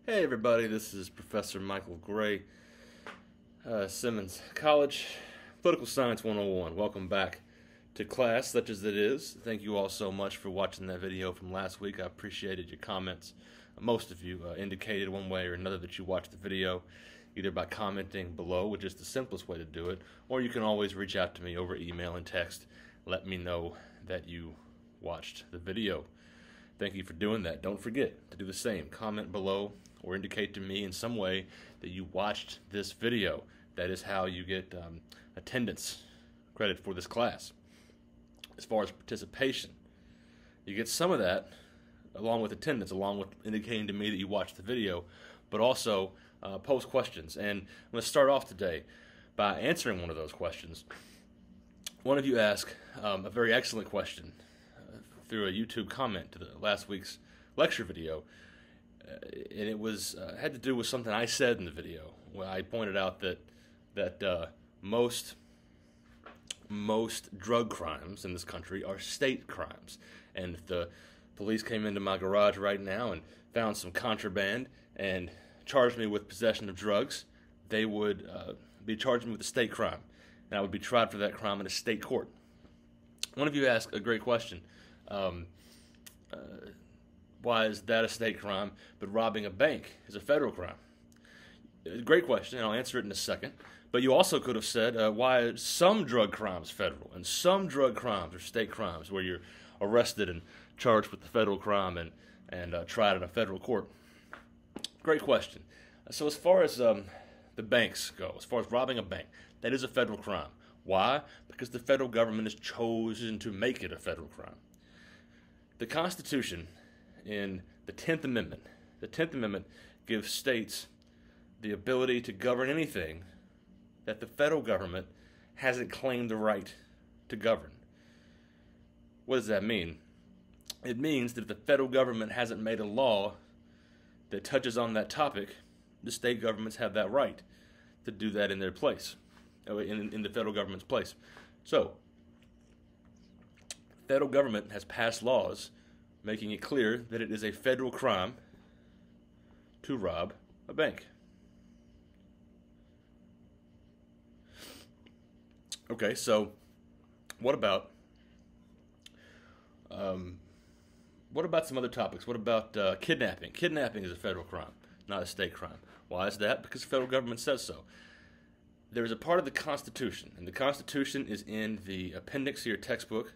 Hey everybody, this is Professor Michael Gray, Simmons College, Political Science 101. Welcome back to class, such as it is. Thank you all so much for watching that video from last week. I appreciated your comments. Most of you indicated one way or another that you watched the video, either by commenting below, which is the simplest way to do it, or you can always reach out to me over email and text. Let me know that you watched the video. Thank you for doing that. Don't forget to do the same. Comment below or indicate to me in some way that you watched this video. That is how you get attendance credit for this class. As far as participation, you get some of that along with attendance, along with indicating to me that you watched the video, but also post questions. And I'm going to start off today by answering one of those questions. One of you asked a very excellent question through a YouTube comment to the last week's lecture video, and it was had to do with something I said in the video, where I pointed out that most drug crimes in this country are state crimes, and if the police came into my garage right now and found some contraband and charged me with possession of drugs, they would be charging me with a state crime, and I would be tried for that crime in a state court. One of you asked a great question. Why is that a state crime, but robbing a bank is a federal crime? Great question, and I'll answer it in a second. But you also could have said why are some drug crimes federal and some drug crimes are state crimes, where you're arrested and charged with the federal crime and tried in a federal court. Great question. So as far as the banks go, as far as robbing a bank, that is a federal crime. Why? Because the federal government has chosen to make it a federal crime. The Constitution, in the 10th Amendment, gives states the ability to govern anything that the federal government hasn't claimed the right to govern. What does that mean? It means that if the federal government hasn't made a law that touches on that topic, the state governments have that right to do that in their place, in the federal government's place. So, the federal government has passed laws making it clear that it is a federal crime to rob a bank. Okay, so what about some other topics? What about kidnapping? Kidnapping is a federal crime, not a state crime. Why is that? Because the federal government says so. There is a part of the Constitution, and the Constitution is in the appendix to your textbook,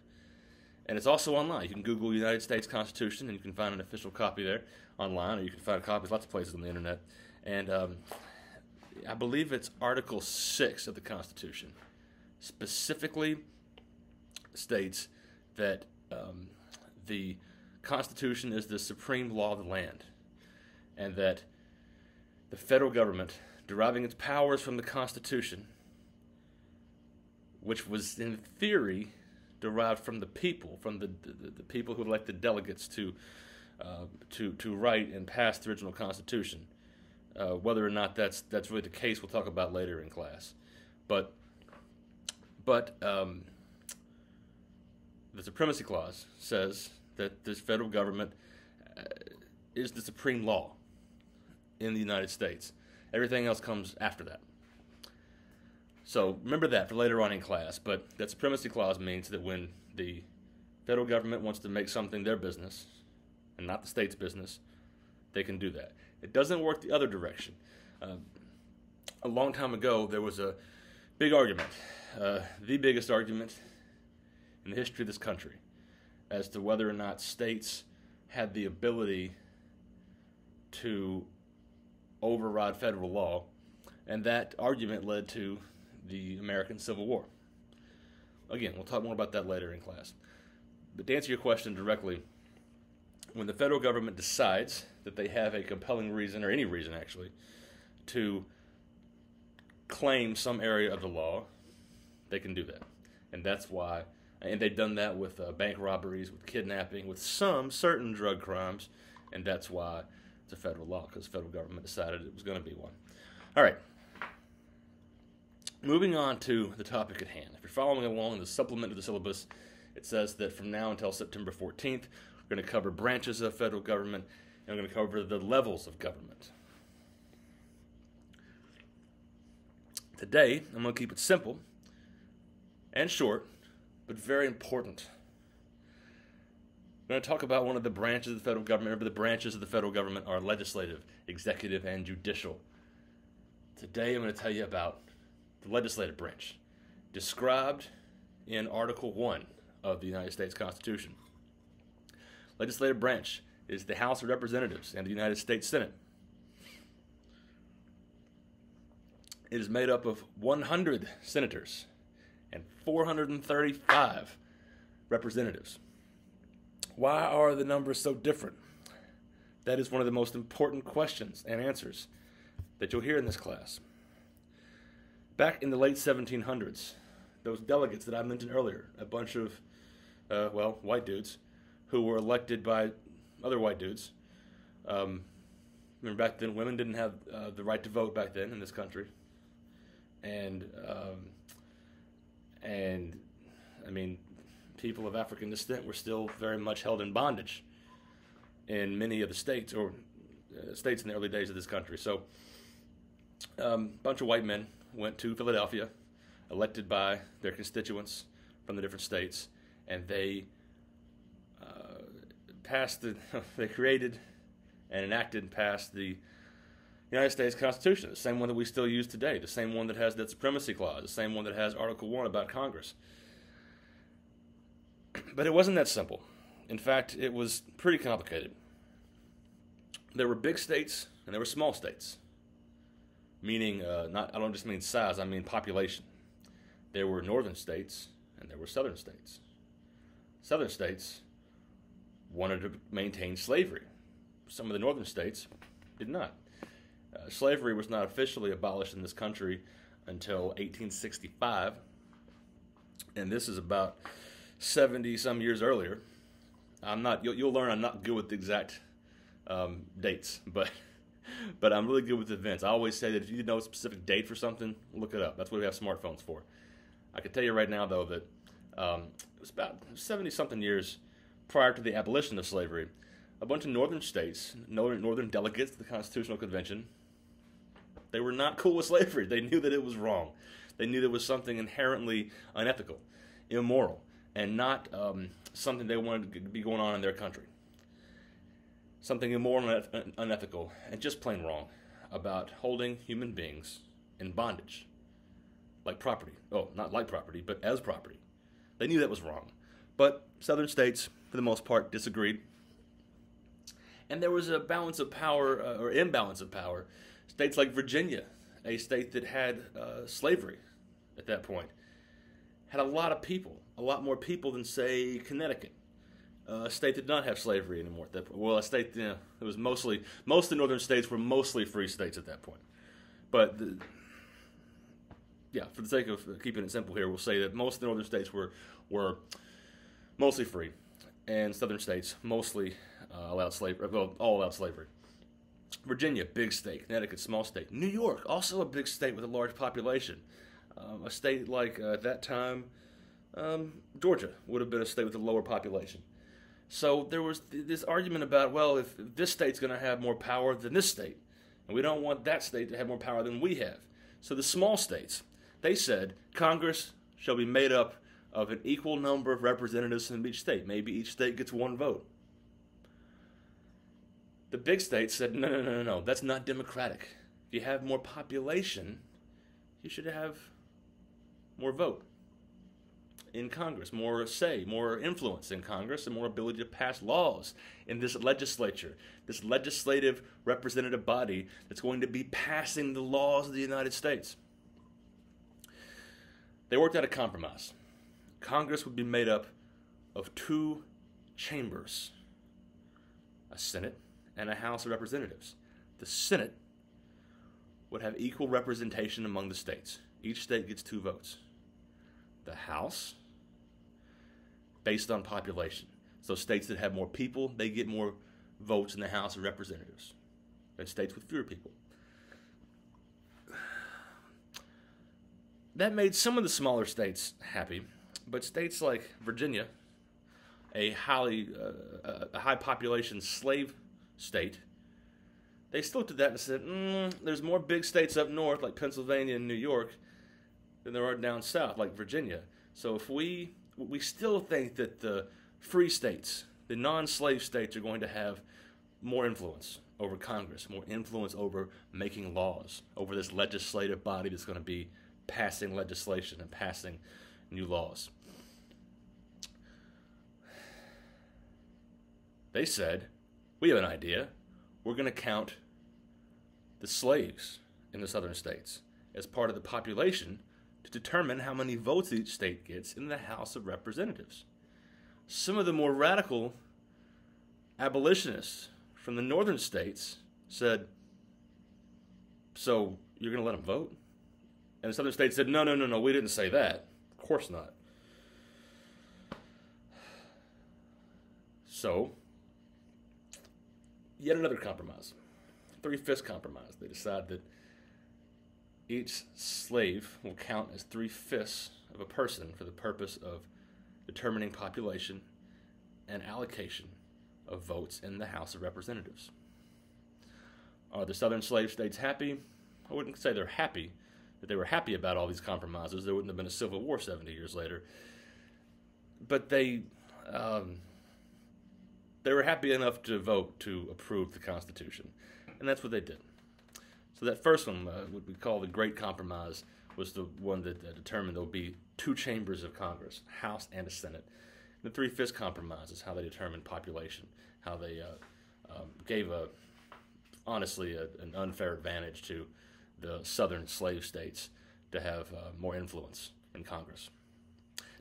and it's also online. You can Google United States Constitution, and you can find an official copy there online, or you can find copies lots of places on the internet. And I believe it's Article 6 of the Constitution specifically states that the Constitution is the supreme law of the land, and that the federal government, deriving its powers from the Constitution, which was in theory derived from the people, from the people who elected delegates to write and pass the original Constitution. Whether or not that's really the case, we'll talk about later in class. But the Supremacy Clause says that this federal government is the supreme law in the United States. Everything else comes after that. So remember that for later on in class. But that Supremacy Clause means that when the federal government wants to make something their business and not the state's business, they can do that. It doesn't work the other direction. A long time ago, there was a big argument, the biggest argument in the history of this country, as to whether or not states had the ability to override federal law, and that argument led to the American Civil War. Again, we'll talk more about that later in class. But to answer your question directly, when the federal government decides that they have a compelling reason, or any reason actually, to claim some area of the law, they can do that. And that's why, and they've done that with bank robberies, with kidnapping, with some certain drug crimes, and that's why it's a federal law, because the federal government decided it was going to be one. All right. Moving on to the topic at hand. If you're following along in the supplement to the syllabus, it says that from now until September 14th, we're going to cover branches of federal government, and we're going to cover the levels of government. Today, I'm going to keep it simple and short, but very important. I'm going to talk about one of the branches of the federal government. Remember, the branches of the federal government are legislative, executive, and judicial. Today, I'm going to tell you about the legislative branch, described in Article 1 of the United States Constitution. Legislative branch is the House of Representatives and the United States Senate. It is made up of 100 senators and 435 representatives. Why are the numbers so different? That is one of the most important questions and answers that you'll hear in this class. Back in the late 1700s, those delegates that I mentioned earlier, a bunch of, white dudes who were elected by other white dudes. Remember back then, women didn't have the right to vote back then in this country. And I mean, people of African descent were still very much held in bondage in many of the states, or states in the early days of this country. So a bunch of white men went to Philadelphia, elected by their constituents from the different states, and they they created and enacted and passed the United States Constitution, the same one that we still use today, the same one that has that supremacy clause, the same one that has Article 1 about Congress. But it wasn't that simple. In fact, it was pretty complicated. There were big states and there were small states, meaning I don't just mean size, I mean population. There were northern states and there were southern states. Southern states wanted to maintain slavery. Some of the northern states did not. Slavery was not officially abolished in this country until 1865, and this is about 70-some years earlier. You'll learn I'm not good with the exact dates, but I'm really good with events. I always say that if you know a specific date for something, look it up. That's what we have smartphones for. I can tell you right now, though, that it was about 70-something years prior to the abolition of slavery. A bunch of northern states, northern delegates to the Constitutional Convention, they were not cool with slavery. They knew that it was wrong. They knew there was something inherently unethical, immoral, and not something they wanted to be going on in their country. Something immoral and unethical, and just plain wrong, about holding human beings in bondage, like property. Oh, not like property, but as property. They knew that was wrong. But southern states, for the most part, disagreed. And there was a balance of power, or imbalance of power. States like Virginia, a state that had slavery at that point, had a lot of people, a lot more people than, say, Connecticut, a state that did not have slavery anymore at that point. Well, a state, it was most of the northern states were mostly free states at that point. But, for the sake of keeping it simple here, we'll say that most of the northern states were mostly free, and southern states mostly allowed slavery. Well, all allowed slavery. Virginia, big state. Connecticut, small state. New York, also a big state with a large population. A state like, at that time, Georgia would have been a state with a lower population. So there was this argument about, well, if this state's going to have more power than this state, and we don't want that state to have more power than we have. So the small states, they said, Congress shall be made up of an equal number of representatives from each state. Maybe each state gets one vote. The big states said, no, that's not democratic. If you have more population, you should have more vote in Congress, more say, more influence in Congress, and more ability to pass laws in this legislature, this legislative representative body that's going to be passing the laws of the United States. They worked out a compromise. Congress would be made up of two chambers, a Senate and a House of Representatives. The Senate would have equal representation among the states. Each state gets 2 votes. The House, based on population. So states that have more people, they get more votes in the House of Representatives than states with fewer people. That made some of the smaller states happy, but states like Virginia, a high population slave state, they still looked at that and said, there's more big states up north, like Pennsylvania and New York, than there are down south, like Virginia. So if we still think that the free states, the non-slave states, are going to have more influence over Congress, more influence over making laws, over this legislative body that's going to be passing legislation and passing new laws. They said, we have an idea. We're going to count the slaves in the southern states as part of the population to determine how many votes each state gets in the House of Representatives. Some of the more radical abolitionists from the northern states said, so you're going to let them vote? And the southern states said, no, we didn't say that. Of course not. So, yet another compromise. 3/5 compromise. They decide that each slave will count as 3/5 of a person for the purpose of determining population and allocation of votes in the House of Representatives. Are the southern slave states happy? I wouldn't say they're happy, that they were happy about all these compromises. There wouldn't have been a civil war 70 years later. But they were happy enough to vote to approve the Constitution. And that's what they did. So that first one, what we call the Great Compromise, was the one that determined there would be 2 chambers of Congress, House and a Senate. The 3/5 Compromise is how they determined population, how they gave honestly an unfair advantage to the southern slave states to have more influence in Congress.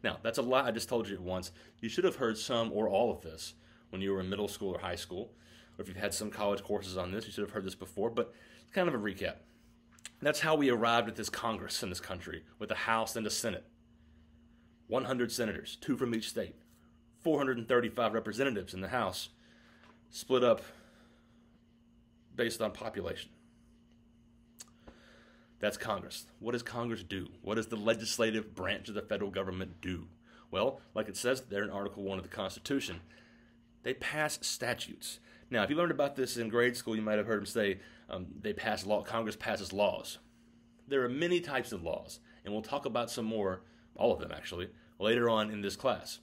Now, that's a lot I just told you at once. You should have heard some or all of this when you were in middle school or high school, or if you've had some college courses on this, you should have heard this before, but it's kind of a recap. That's how we arrived at this Congress in this country, with a House and a Senate. 100 senators, 2 from each state, 435 representatives in the House, split up based on population. That's Congress. What does Congress do? What does the legislative branch of the federal government do? Well, like it says there in Article 1 of the Constitution, they pass statutes. Now, if you learned about this in grade school, you might have heard them say Congress passes laws. There are many types of laws, and we'll talk about some more, all of them actually, later on in this class.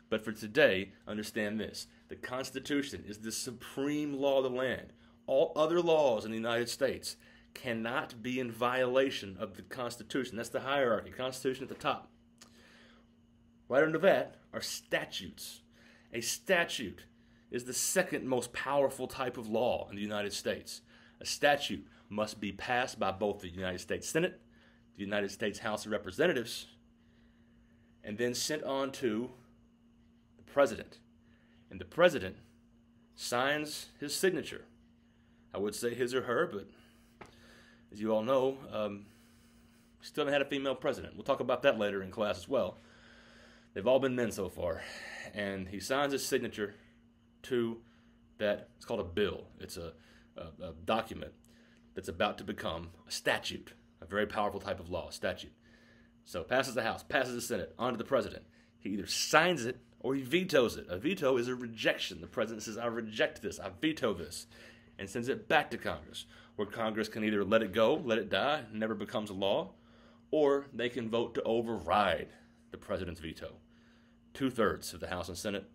But for today, understand this. The Constitution is the supreme law of the land. All other laws in the United States cannot be in violation of the Constitution. That's the hierarchy. Constitution at the top. Right under that are statutes. A statute is the second most powerful type of law in the United States. A statute must be passed by both the United States Senate, the United States House of Representatives, and then sent on to the President. And the President signs his signature. I would say his or her, but as you all know, we still haven't had a female president. We'll talk about that later in class as well. They've all been men so far. And he signs his signature to that. It's called a bill. It's a document that's about to become a statute, a very powerful type of law, statute. So passes the House, passes the Senate, on to the President. He either signs it or he vetoes it. A veto is a rejection. The President says, I reject this, I veto this, and sends it back to Congress, where Congress can either let it go, let it die, never becomes a law, or they can vote to override the President's veto. 2/3 of the House and Senate,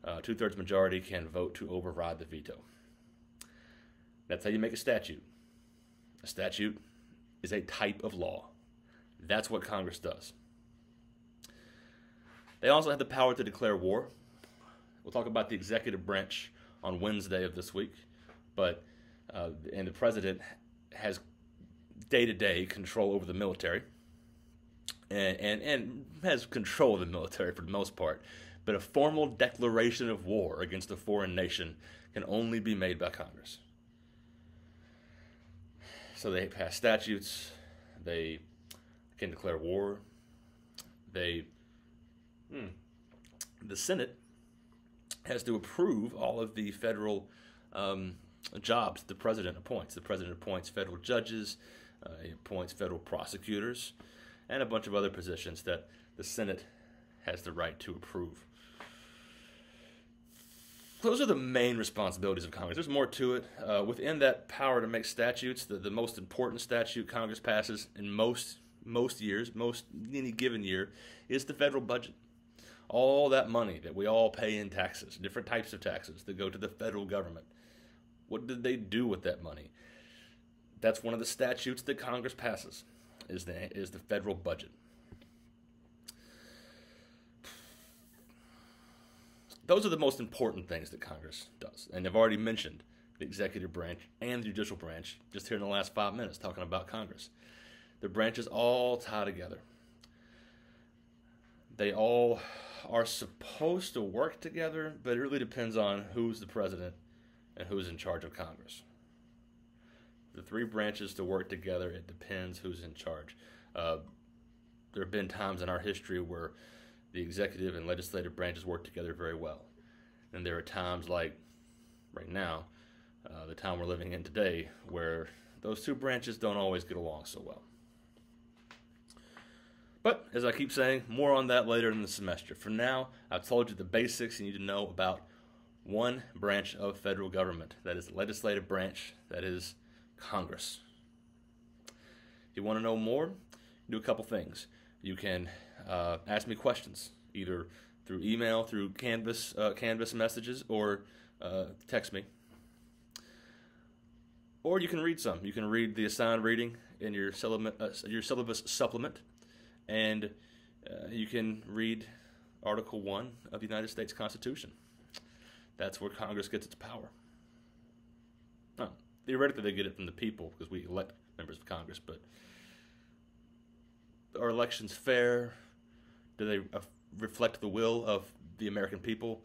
2/3 majority can vote to override the veto. That's how you make a statute. A statute is a type of law. That's what Congress does. They also have the power to declare war. We'll talk about the executive branch on Wednesday of this week, and the President has day-to-day control over the military. And has control of the military for the most part, but a formal declaration of war against a foreign nation can only be made by Congress. So they pass statutes, they can declare war, the Senate has to approve all of the federal jobs the President appoints. The President appoints federal judges, he appoints federal prosecutors, and a bunch of other positions that the Senate has the right to approve. those are the main responsibilities of Congress. There's more to it. Within that power to make statutes, the most important statute Congress passes in most years, any given year, is the federal budget. All that money that we all pay in taxes, different types of taxes that go to the federal government. What did they do with that money? That's one of the statutes that Congress passes, is the federal budget. Those are the most important things that Congress does. And I've already mentioned the executive branch and the judicial branch just here in the last 5 minutes talking about Congress. The branches all tie together. They all are supposed to work together, but it really depends on who's the president and who's in charge of Congress. The three branches to work together, it depends who's in charge. There have been times in our history where the executive and legislative branches work together very well. And there are times like right now, the time we're living in today, where those two branches don't always get along so well. But, as I keep saying, more on that later in the semester. For now, I've told you the basics you need to know about one branch of federal government. That is the legislative branch. That is Congress. If you want to know more, do a couple things. You can ask me questions, either through email, through Canvas messages, or text me. Or you can read some. You can read the assigned reading in your syllabus supplement. And you can read Article 1 of the United States Constitution. That's where Congress gets its power. Now, theoretically, they get it from the people because we elect members of Congress, but are elections fair? Do they reflect the will of the American people?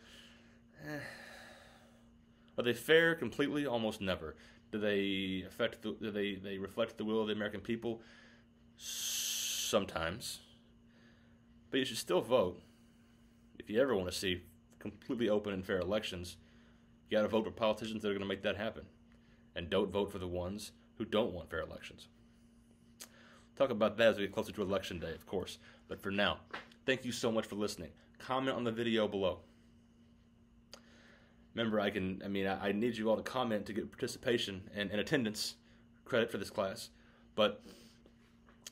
Are they fair completely? Almost never. Do they reflect the will of the American people? Sometimes. But you should still vote. If you ever want to see completely open and fair elections, you got to vote for politicians that are going to make that happen. And don't vote for the ones who don't want fair elections. Talk about that as we get closer to Election Day, of course. But for now, thank you so much for listening. Comment on the video below. Remember, I need you all to comment to get participation and attendance credit for this class. But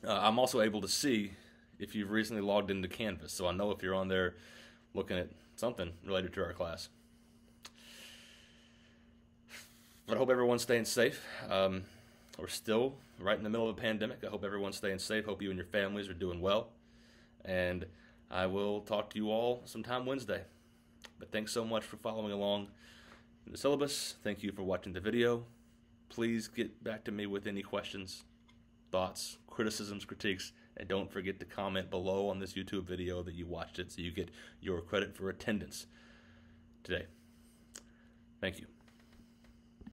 I'm also able to see if you've recently logged into Canvas, so I know if you're on there looking at something related to our class. But I hope everyone's staying safe. We're still right in the middle of a pandemic. I hope everyone's staying safe. Hope you and your families are doing well. And I will talk to you all sometime Wednesday. But thanks so much for following along in the syllabus. Thank you for watching the video. Please get back to me with any questions, thoughts, criticisms, critiques, and don't forget to comment below on this YouTube video that you watched it so you get your credit for attendance today. Thank you.